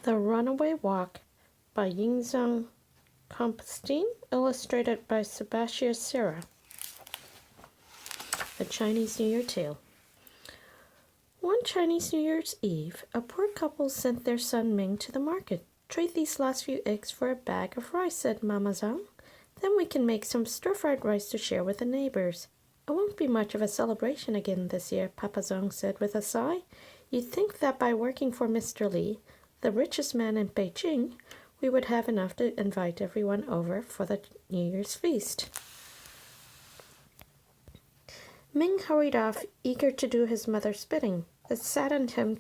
The Runaway Wok by Ying, Compestine, illustrated by Sebastia, Serra. A Chinese New Year Tale. One Chinese New Year's Eve, a poor couple sent their son Ming to the market. "Trade these last few eggs for a bag of rice," said Mama Zhang. "Then we can make some stir-fried rice to share with the neighbors." "It won't be much of a celebration again this year," Papa Zhang said with a sigh. "You'd think that by working for Mr. Li, the richest man in Beijing, we would have enough to invite everyone over for the New Year's feast." Ming hurried off, eager to do his mother's bidding. It saddened him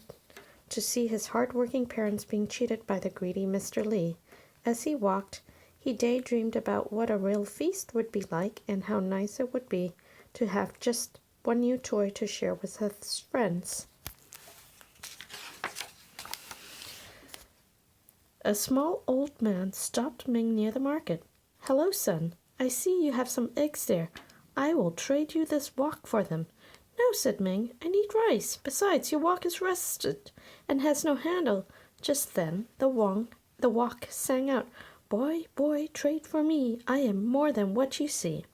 to see his hard-working parents being cheated by the greedy Mr. Li. As he walked, he daydreamed about what a real feast would be like and how nice it would be to have just one new toy to share with his friends. A small old man stopped Ming near the market. "Hello, son. I see you have some eggs there. I will trade you this wok for them." "No," said Ming. "I need rice. Besides, your wok is rusted and has no handle." Just then the wok sang out, "Boy, boy, trade for me. I am more than what you see."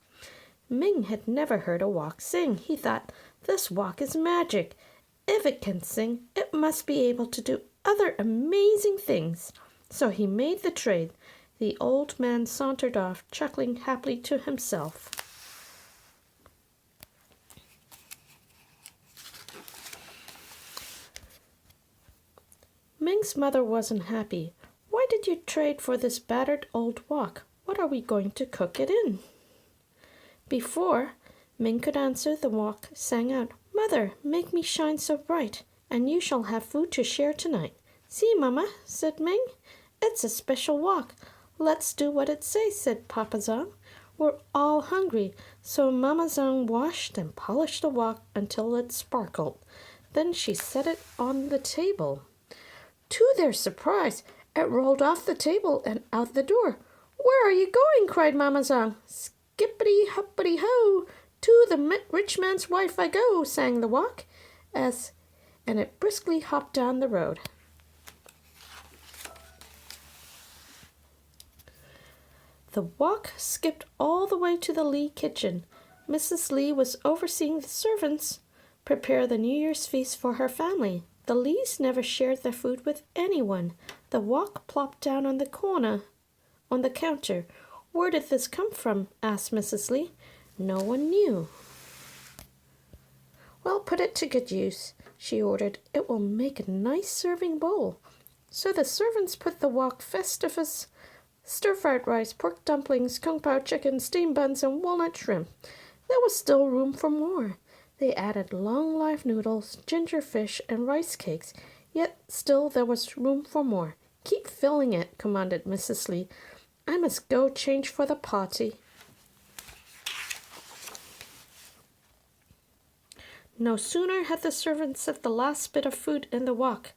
Ming had never heard a wok sing. He thought, "This wok is magic. If it can sing, it must be able to do other amazing things." So he made the trade. The old man sauntered off, chuckling happily to himself. Ming's mother wasn't happy. "Why did you trade for this battered old wok? What are we going to cook it in?" Before Ming could answer, the wok sang out, "Mother, make me shine so bright, and you shall have food to share tonight." "See, Mama," said Ming. "It's a special wok." "Let's do what it says," said Papa Zhang. "We're all hungry." So Mama Zhang washed and polished the wok until it sparkled. Then she set it on the table. To their surprise, it rolled off the table and out the door. "Where are you going?" cried Mama Zhang. "Skippity-hoppity-ho! To the rich man's wife I go," sang the wok, and it briskly hopped down the road. The wok skipped all the way to the Li kitchen. Mrs. Li was overseeing the servants prepare the New Year's feast for her family. The Lis never shared their food with anyone. The wok plopped down on the counter. "Where did this come from?" asked Mrs. Li. No one knew. "Well, put it to good use," she ordered. "It will make a nice serving bowl." So the servants put the wok festivus, stir-fried rice, pork dumplings, kung pao chicken, steamed buns, and walnut shrimp. There was still room for more. They added long live noodles, ginger fish, and rice cakes. Yet still there was room for more. "Keep filling it," commanded Mrs. Li. "I must go change for the party." No sooner had the servant set the last bit of food in the wok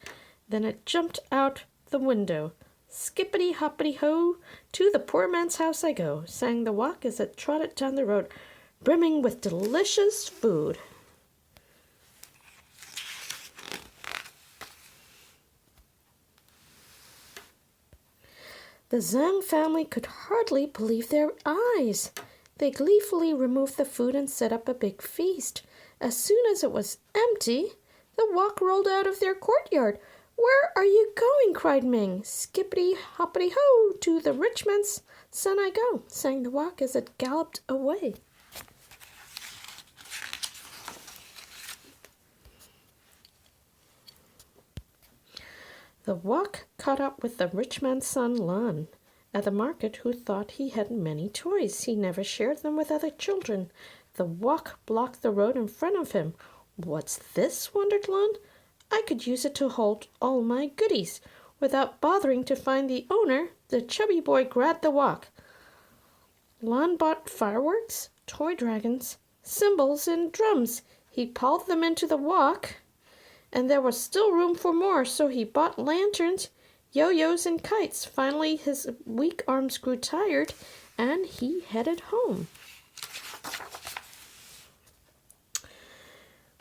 than it jumped out the window. "Skippity-hoppity-ho! To the poor man's house I go," sang the wok as it trotted down the road, brimming with delicious food. The Zhang family could hardly believe their eyes. They gleefully removed the food and set up a big feast. As soon as it was empty, the wok rolled out of their courtyard. "Where are you going?" cried Ming. "Skippity-hoppity-ho! To the rich man's son I go," sang the wok as it galloped away. The wok caught up with the rich man's son Lan at the market, who thought he had many toys. He never shared them with other children. The wok blocked the road in front of him. "What's this?" wondered Lan. "I could use it to hold all my goodies." Without bothering to find the owner, the chubby boy grabbed the wok. Lan bought fireworks, toy dragons, cymbals, and drums. He piled them into the wok, and there was still room for more, so he bought lanterns, yo-yos, and kites. Finally, his weak arms grew tired, and he headed home.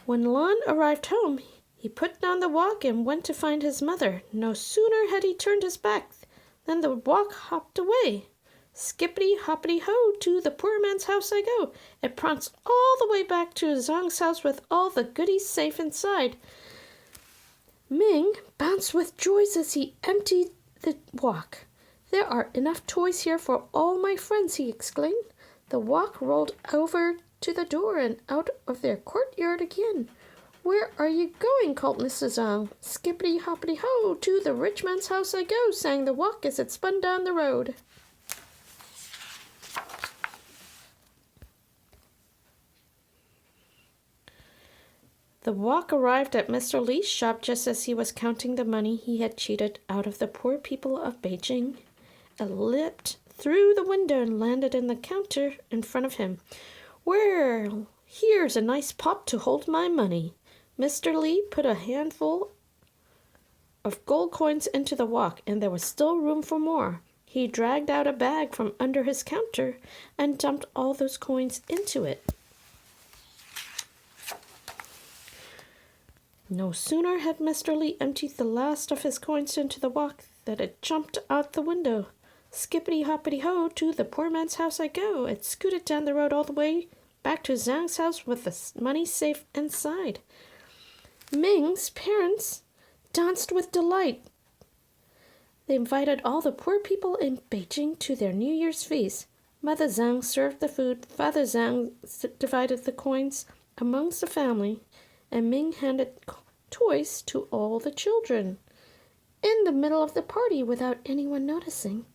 When Lan arrived home, He put down the wok and went to find his mother. No sooner had he turned his back than the wok hopped away. Skippity-hoppity-ho, to the poor man's house I go. It pranced all the way back to Zhang's house with all the goodies safe inside. Ming bounced with joy as he emptied the wok. There are enough toys here for all my friends, he exclaimed. The wok rolled over to the door and out of their courtyard again. Where are you going? Called Mrs. Zhang. Skippity-hoppity-ho, to the rich man's house I go, sang the wok as it spun down the road. The wok arrived at Mr. Li's shop just as he was counting the money he had cheated out of the poor people of Beijing. It leapt through the window and landed in the counter in front of him. Well, here's a nice pot to hold my money. Mr. Li put a handful of gold coins into the wok, and there was still room for more. He dragged out a bag from under his counter and dumped all those coins into it. No sooner had Mr. Li emptied the last of his coins into the wok than it jumped out the window. Skippity-hoppity-ho, to the poor man's house I go. It scooted down the road all the way back to Zhang's house with the money safe inside. Ming's parents danced with delight. They invited all the poor people in Beijing to their New Year's feast. Mother Zhang served the food, Father Zhang divided the coins amongst the family, and Ming handed toys to all the children. In the middle of the party, without anyone noticing,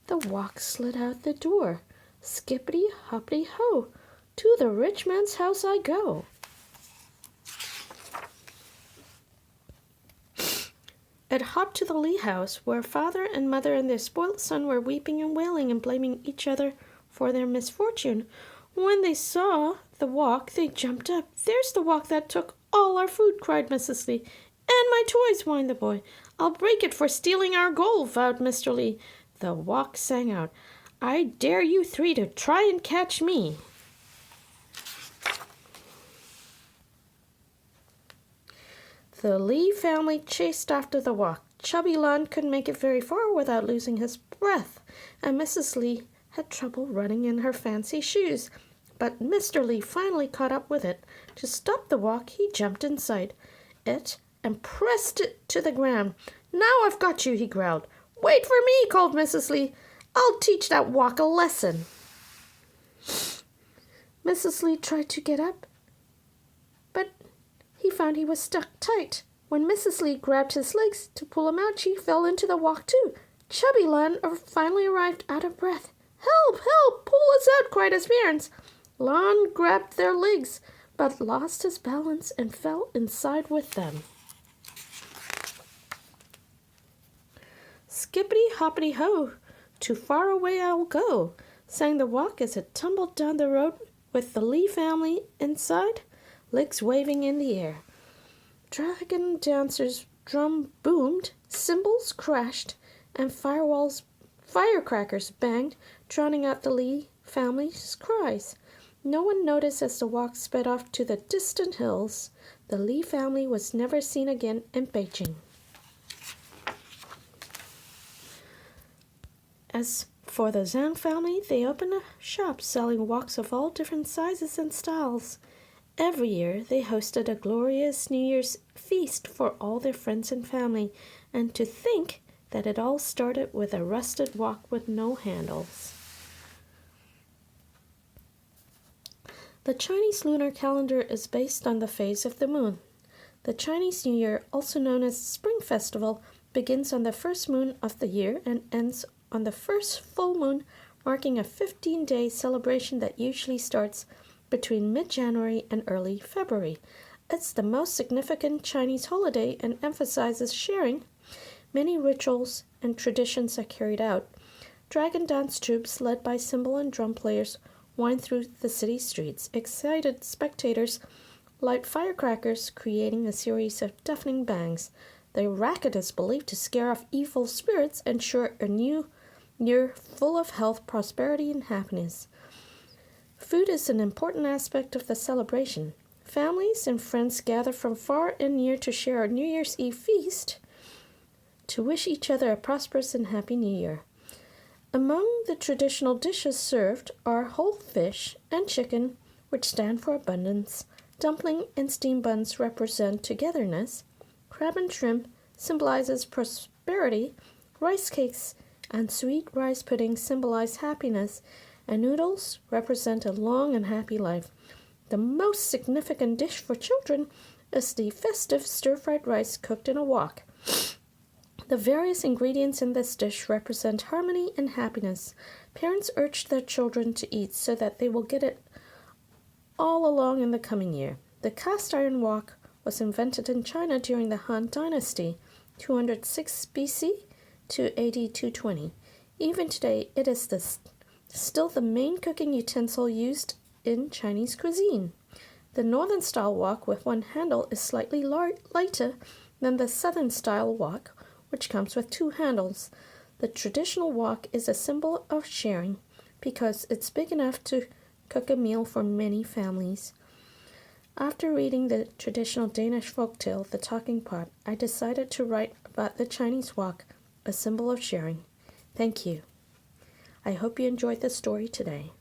the wok slid out the door. Skippity-hoppity-ho, to the rich man's house I go. It hopped to the Li house, where father and mother and their spoilt son were weeping and wailing and blaming each other for their misfortune. When they saw the wok, they jumped up. There's the wok that took all our food, cried Mrs. Li. And my toys, whined the boy. I'll break it for stealing our gold, vowed Mr. Li. The wok sang out, I dare you three to try and catch me. The Li family chased after the wok. Ju-Lien couldn't make it very far without losing his breath, and Mrs. Li had trouble running in her fancy shoes. But Mr. Li finally caught up with it. To stop the wok, he jumped inside it and pressed it to the ground. Now I've got you, he growled. Wait for me, called Mrs. Li. I'll teach that wok a lesson. Mrs. Li tried to get up, but he found he was stuck tight. When Mrs. Li grabbed his legs to pull him out, she fell into the wok too. Ju-Lien finally arrived out of breath. Help! Help! Pull us out! Cried his parents. Lien grabbed their legs, but lost his balance and fell inside with them. Skippity-hoppity-ho, too far away I'll go, sang the wok as it tumbled down the road with the Li family inside, legs waving in the air. Dragon dancers' drum boomed, cymbals crashed, and firecrackers banged, drowning out the Li family's cries. No one noticed as the wok sped off to the distant hills. The Li family was never seen again in Beijing. As for the Zhang family, they opened a shop selling woks of all different sizes and styles. Every year, they hosted a glorious New Year's feast for all their friends and family, and to think that it all started with a rusted wok with no handles. The Chinese lunar calendar is based on the phase of the moon. The Chinese New Year, also known as Spring Festival, begins on the first moon of the year and ends on the first full moon, marking a 15-day celebration that usually starts between mid-January and early February. It's the most significant Chinese holiday and emphasizes sharing. Many rituals and traditions are carried out. Dragon dance troops led by cymbal and drum players wind through the city streets. Excited spectators light firecrackers, creating a series of deafening bangs. The racket is believed to scare off evil spirits and ensure a new year full of health, prosperity, and happiness. Food is an important aspect of the celebration. Families and friends gather from far and near to share a New Year's Eve feast to wish each other a prosperous and happy New Year. Among the traditional dishes served are whole fish and chicken, which stand for abundance. Dumpling and steamed buns represent togetherness. Crab and shrimp symbolizes prosperity. Rice cakes and sweet rice pudding symbolize happiness, and noodles represent a long and happy life. The most significant dish for children is the festive stir-fried rice cooked in a wok. The various ingredients in this dish represent harmony and happiness. Parents urge their children to eat so that they will get it all along in the coming year. The cast iron wok was invented in China during the Han Dynasty, 206 BC to AD 220. Even today, it is still the main cooking utensil used in Chinese cuisine. The northern-style wok with one handle is slightly lighter than the southern-style wok, which comes with two handles. The traditional wok is a symbol of sharing because it's big enough to cook a meal for many families. After reading the traditional Danish folktale, The Talking Pot, I decided to write about the Chinese wok, a symbol of sharing. Thank you. I hope you enjoyed the story today.